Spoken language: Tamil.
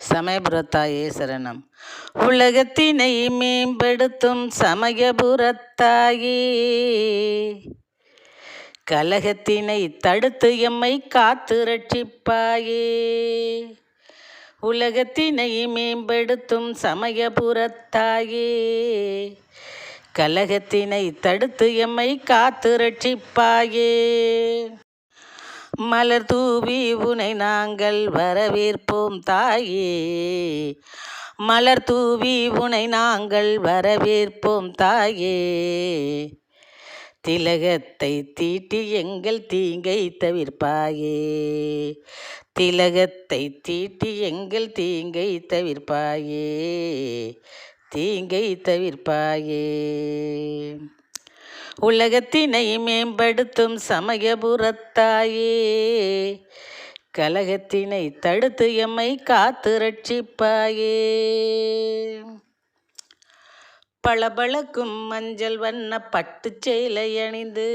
சமயபுரத்தாயே சரணம். உலகத்தினை மேம்படுத்தும் சமயபுரத்தாயே, கலகத்தினை தடுத்து எம்மை காத்து ரட்சிப்பாயே. உலகத்தினை மேம்படுத்தும் சமயபுரத்தாயே, கலகத்தினை தடுத்து எம்மை காத்து ரட்சிப்பாயே. மலர் தூவி உனை நாங்கள் வரவேற்போம் தாயே, மலர் தூவி உனை நாங்கள் வரவேற்போம் தாயே. திலகத்தை தீட்டி எங்கள் தீங்கை தவிர்ப்பாயே, திலகத்தை தீட்டி எங்கள் தீங்கை தவிர்ப்பாயே, தீங்கை தவிர்ப்பாயே. உலகத்தினை மேம்படுத்தும் சமயபுரத்தாயே, கலகத்தினை தடுத்து எம்மை காத்து ரட்சிப்பாயே. பளபளக்கும் மஞ்சள் வண்ண பட்டுச் சேலை அணிந்து